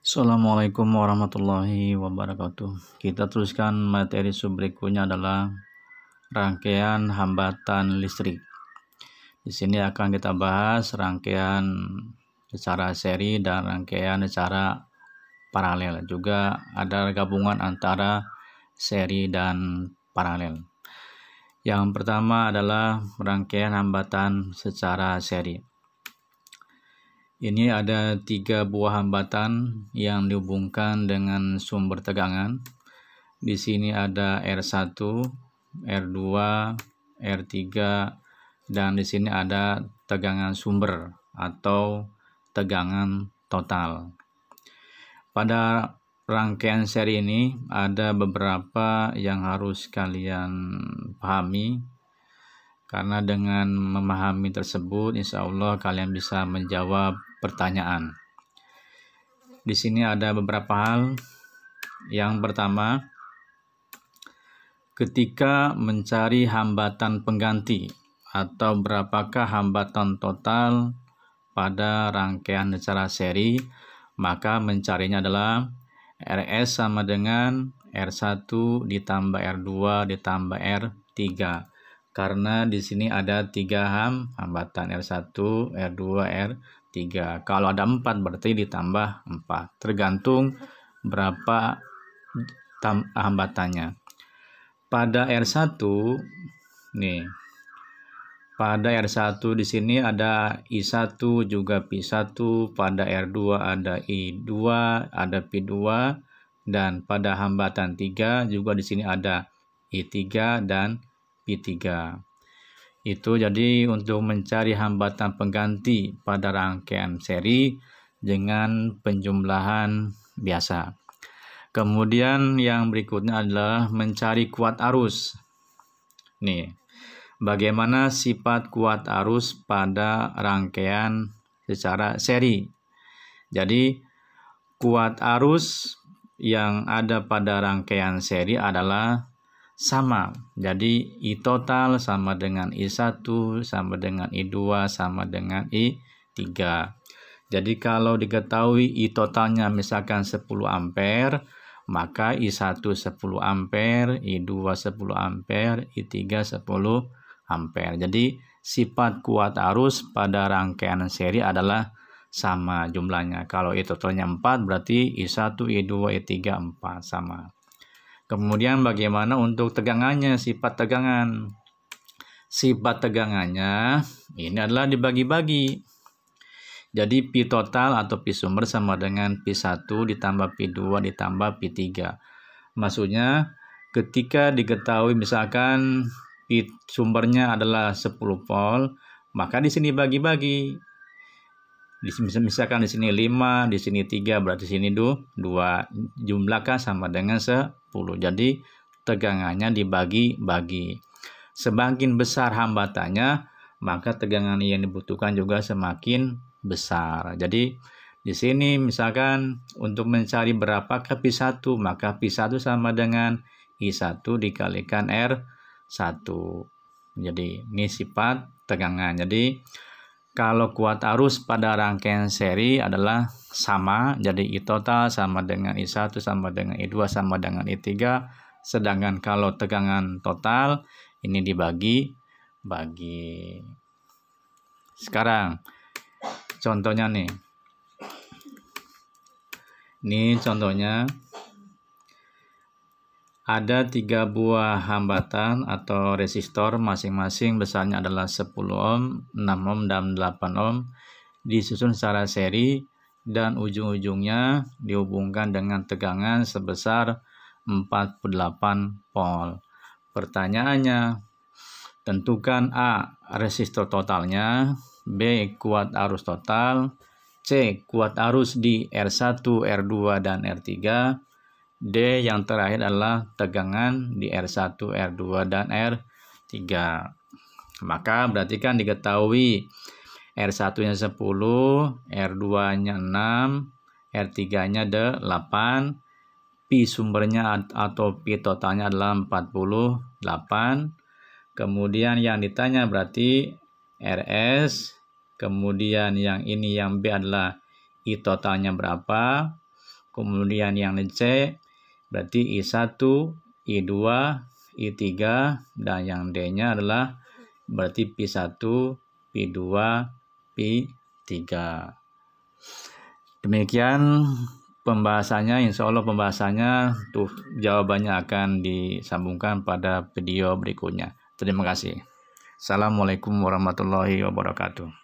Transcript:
Assalamualaikum warahmatullahi wabarakatuh. Kita teruskan materi berikutnya adalah rangkaian hambatan listrik. Di sini akan kita bahas rangkaian secara seri dan rangkaian secara paralel. Juga ada gabungan antara seri dan paralel. Yang pertama adalah rangkaian hambatan secara seri. Ini ada 3 buah hambatan yang dihubungkan dengan sumber tegangan. Di sini ada R1, R2, R3, dan di sini ada tegangan sumber atau tegangan total. Pada rangkaian seri ini ada beberapa yang harus kalian pahami. Karena dengan memahami tersebut, insya Allah kalian bisa menjawab pertanyaan. Di sini ada beberapa hal. Yang pertama, ketika mencari hambatan pengganti atau berapakah hambatan total pada rangkaian secara seri, maka mencarinya adalah RS sama dengan R1 ditambah R2 ditambah R3. Karena di sini ada 3 hambatan R1, R2, R3. Kalau ada 4 berarti ditambah 4. Tergantung berapa hambatannya. Pada R1 nih. Pada R1 di sini ada I1 juga P1, pada R2 ada I2, ada P2, dan pada hambatan 3 juga di sini ada I3 dan P3. Itu jadi untuk mencari hambatan pengganti pada rangkaian seri dengan penjumlahan biasa. Kemudian yang berikutnya adalah mencari kuat arus. Nih, bagaimana sifat kuat arus pada rangkaian secara seri. Jadi kuat arus yang ada pada rangkaian seri adalah sama. Jadi I total sama dengan I1 sama dengan I2 sama dengan I3. Jadi kalau diketahui I totalnya misalkan 10 ampere, maka I1 10 ampere, I2 10 ampere, I3 10 ampere. Jadi sifat kuat arus pada rangkaian seri adalah sama jumlahnya. Kalau I totalnya 4 berarti I1, I2, I3 4 sama. Kemudian bagaimana untuk tegangannya, sifat tegangan. Sifat tegangannya ini adalah dibagi-bagi. Jadi P total atau P sumber sama dengan P1 ditambah P2 ditambah P3. Maksudnya ketika diketahui misalkan P sumbernya adalah 10 volt, maka di sini bagi-bagi. Misalkan di sini 5, di sini 3, berarti di sini 2, jumlahkan sama dengan 10. Jadi tegangannya dibagi-bagi. Semakin besar hambatannya, maka tegangan yang dibutuhkan juga semakin besar. Jadi di sini misalkan untuk mencari berapakah P1, maka P1 sama dengan I1 dikalikan R1. Jadi ini sifat tegangan. Jadi kalau kuat arus pada rangkaian seri adalah sama, jadi I total sama dengan I1 sama dengan I2 sama dengan I3, sedangkan kalau tegangan total ini dibagi-bagi. Sekarang contohnya nih. Ini contohnya. Ada 3 buah hambatan atau resistor, masing-masing besarnya adalah 10 ohm, 6 ohm, dan 8 ohm, disusun secara seri dan ujung-ujungnya dihubungkan dengan tegangan sebesar 48 volt. Pertanyaannya, tentukan A. resistor totalnya, B. kuat arus total, C. kuat arus di R1, R2, dan R3, D yang terakhir adalah tegangan di R1, R2, dan R3. Maka berarti kan diketahui R1-nya 10, R2-nya 6, R3-nya 8, P sumbernya atau P totalnya adalah 48. Kemudian yang ditanya berarti RS, kemudian yang ini yang B adalah I totalnya berapa, kemudian yang C berarti I1, I2, I3, dan yang D-nya adalah berarti P1, P2, P3. Demikian pembahasannya, insya Allah pembahasannya tuh jawabannya akan disambungkan pada video berikutnya. Terima kasih. Assalamualaikum warahmatullahi wabarakatuh.